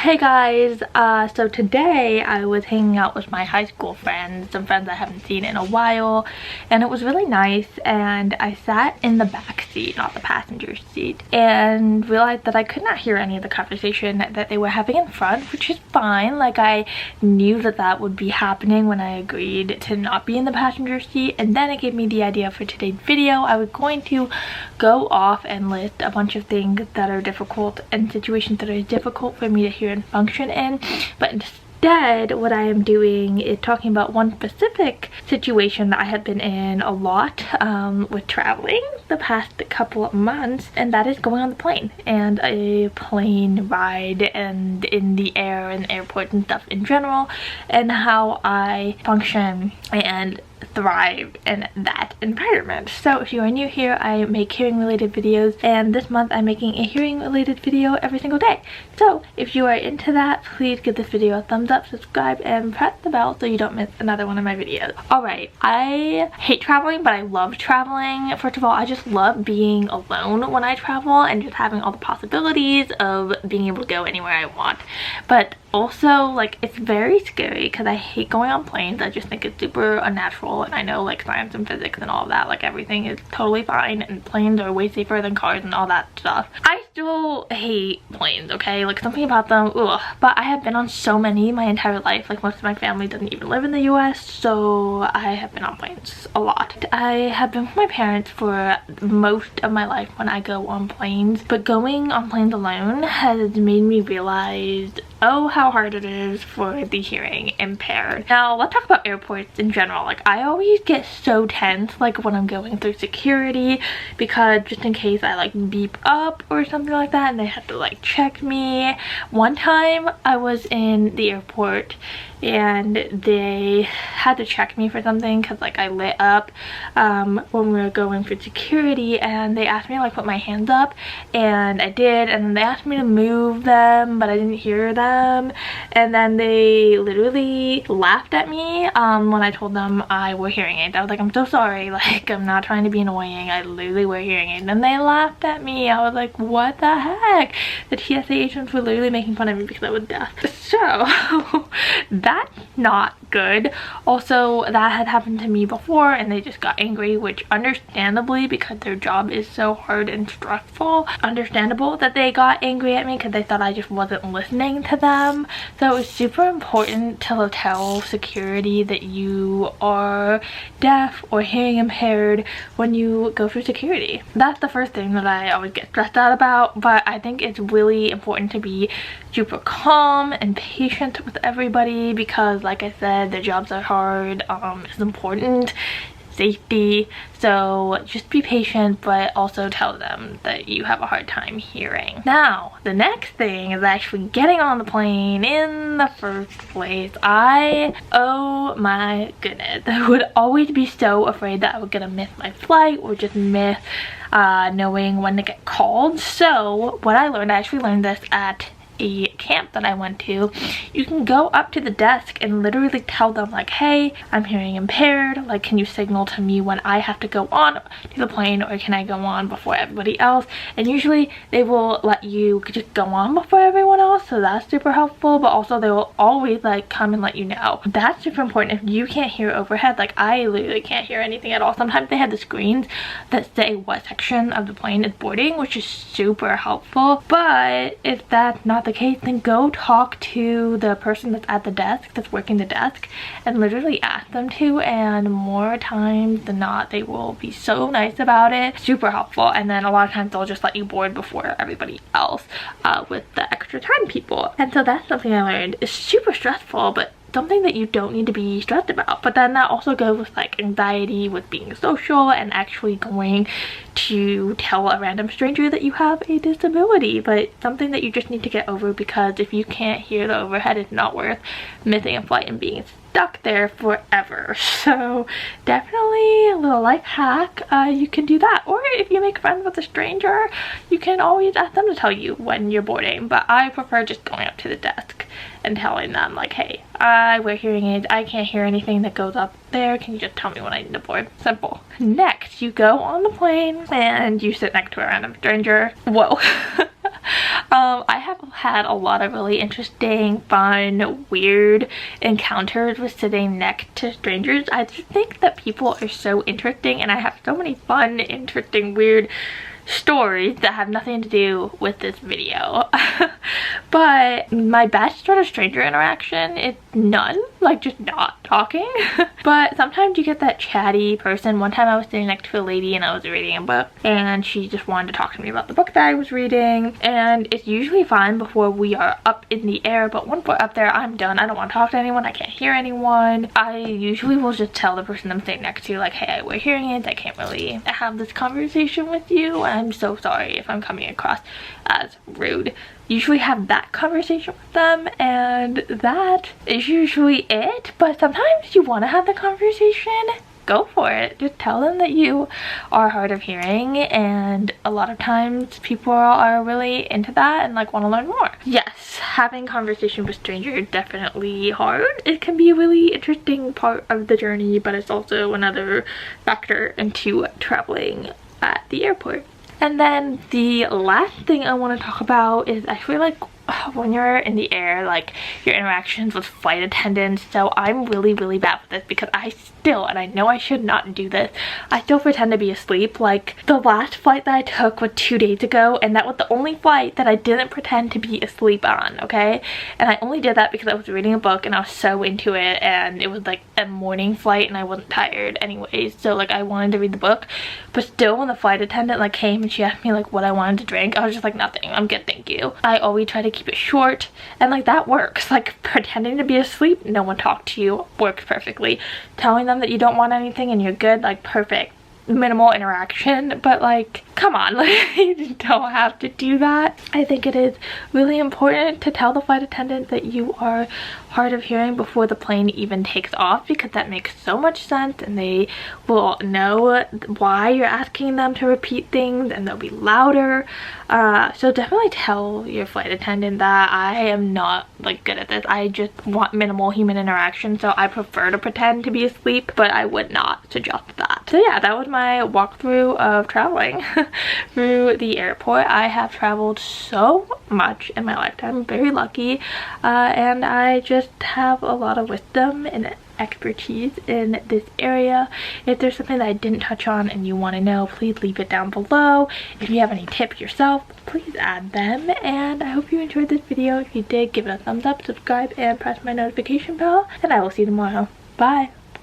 Hey guys, so today I was hanging out with my high school friends, some friends I haven't seen in a while, and it was really nice. And I sat in the back seat, not the passenger seat, and realized that I could not hear any of the conversation that they were having in front, which is fine. Like, I knew that that would be happening when I agreed to not be in the passenger seat, and then it gave me the idea for today's video. I was going to go off and list a bunch of things that are difficult and situations that are difficult for me to hear and function in, but instead what I am doing is talking about one specific situation that I have been in a lot with traveling the past couple of months, and that is going on the plane and a plane ride and in the air and airports and stuff in general, and how I function and thrive in that environment. So if you are new here, I make hearing related videos, and this month I'm making a hearing related video every single day. So if you are into that, please give this video a thumbs up, subscribe, and press the bell so you don't miss another one of my videos. Alright, I hate traveling, but I love traveling. First of all, I just love being alone when I travel and just having all the possibilities of being able to go anywhere I want. But also, like, it's very scary because I hate going on planes. I just think it's super unnatural, and I know, like, science and physics and all of that, like, everything is totally fine and planes are way safer than cars and all that stuff. I still hate planes, okay? Like, something about them, ugh. But I have been on so many my entire life. Like, most of my family doesn't even live in the US, so I have been on planes a lot. I have been with my parents for most of my life when I go on planes, but going on planes alone has made me realize, oh, how hard it is for the hearing impaired. Now, let's talk about airports in general. Like, I always get so tense, like, when I'm going through security, because just in case I, like, beep up or something like that and they have to, like, check me. One time I was in the airport and they had to check me for something because, like, I lit up when we were going for security, and they asked me to, like, put my hands up, and I did, and then they asked me to move them, but I didn't hear them, and then they literally laughed at me when I told them I wore hearing aids. I was like, I'm so sorry, like, I'm not trying to be annoying, I literally wear hearing aids. And they laughed at me. I was like, what the heck? The TSA agents were literally making fun of me because I was deaf. So that's not good. Also, that had happened to me before and they just got angry, which understandably, because their job is so hard and stressful, understandable that they got angry at me because they thought I just wasn't listening to them. So it's super important to tell security that you are deaf or hearing impaired when you go through security. That's the first thing that I always get stressed out about, but I think it's really important to be super calm and patient with everybody because, like I said, their jobs are hard. It's important. Safety. So just be patient, but also tell them that you have a hard time hearing. Now, the next thing is actually getting on the plane in the first place. Oh my goodness, I would always be so afraid that I was gonna miss my flight or just miss knowing when to get called. So what I actually learned this at a camp that I went to. You can go up to the desk and literally tell them, like, hey, I'm hearing impaired, like, can you signal to me when I have to go on to the plane, or can I go on before everybody else? And usually they will let you just go on before everyone else, so that's super helpful. But also they will always, like, come and let you know. That's super important. If you can't hear overhead, like, I literally can't hear anything at all. Sometimes they have the screens that say what section of the plane is boarding, which is super helpful. But if that's not the case, then go talk to the person that's at the desk, that's working the desk, and literally ask them to, and more times than not they will be so nice about it. Super helpful. And then a lot of times they'll just let you board before everybody else with the extra time people. And so that's something I learned. It's super stressful, but something that you don't need to be stressed about. But then that also goes with, like, anxiety with being social and actually going to tell a random stranger that you have a disability, but something that you just need to get over, because if you can't hear the overhead, it's not worth missing a flight and being stuck there forever. So definitely a little life hack. You can do that, or if you make friends with a stranger, you can always ask them to tell you when you're boarding. But I prefer just going up to the desk and telling them, like, hey, I wear hearing aids, I can't hear anything that goes up there, can you just tell me when I need to board? Simple. Next, you go on the plane and you sit next to a random stranger. Whoa. I have had a lot of really interesting, fun, weird encounters with sitting next to strangers. I just think that people are so interesting, and I have so many fun, interesting, weird stories that have nothing to do with this video. But my best sort of stranger interaction is none, like just not talking. But sometimes you get that chatty person. One time I was sitting next to a lady and I was reading a book, and she just wanted to talk to me about the book that I was reading, and it's usually fine before we are up in the air, but once we're up there, I'm done. I don't want to talk to anyone. I can't hear anyone. I usually will just tell the person I'm sitting next to, like, hey, I wear hearing aids, I can't really have this conversation with you. I'm so sorry if I'm coming across as rude. Usually have that conversation with them, and that is usually it. But sometimes you want to have the conversation, go for it. Just tell them that you are hard of hearing, and a lot of times people are really into that and like want to learn more. Yes, having conversation with strangers is definitely hard. It can be a really interesting part of the journey, but it's also another factor into traveling at the airport. And then the last thing I want to talk about is I feel like when you're in the air, like your interactions with flight attendants. So I'm really bad with this because I still, and I know I should not do this, I still pretend to be asleep. Like the last flight that I took was 2 days ago, and that was the only flight that I didn't pretend to be asleep on, okay? And I only did that because I was reading a book and I was so into it, and it was like a morning flight and I wasn't tired anyways, so like I wanted to read the book. But still, when the flight attendant like came and she asked me like what I wanted to drink, I was just like, nothing, I'm good, thank you. I always try to keep it short, and like that works. Like pretending to be asleep, no one talked to you, works perfectly. Telling them that you don't want anything and you're good, like perfect. Minimal interaction, but like come on, like you don't have to do that. I think it is really important to tell the flight attendant that you are hard of hearing before the plane even takes off, because that makes so much sense, and they will know why you're asking them to repeat things, and they'll be louder. So definitely tell your flight attendant that. I am not like good at this. I just want minimal human interaction, so I prefer to pretend to be asleep, but I would not suggest that. So yeah, that was my walkthrough of traveling through the airport. I have traveled so much in my lifetime. I'm very lucky, and I just have a lot of wisdom and expertise in this area. If there's something that I didn't touch on and you want to know, please leave it down below. If you have any tips yourself, please add them. And I hope you enjoyed this video. If you did, give it a thumbs up, subscribe, and press my notification bell, and I will see you tomorrow. Bye.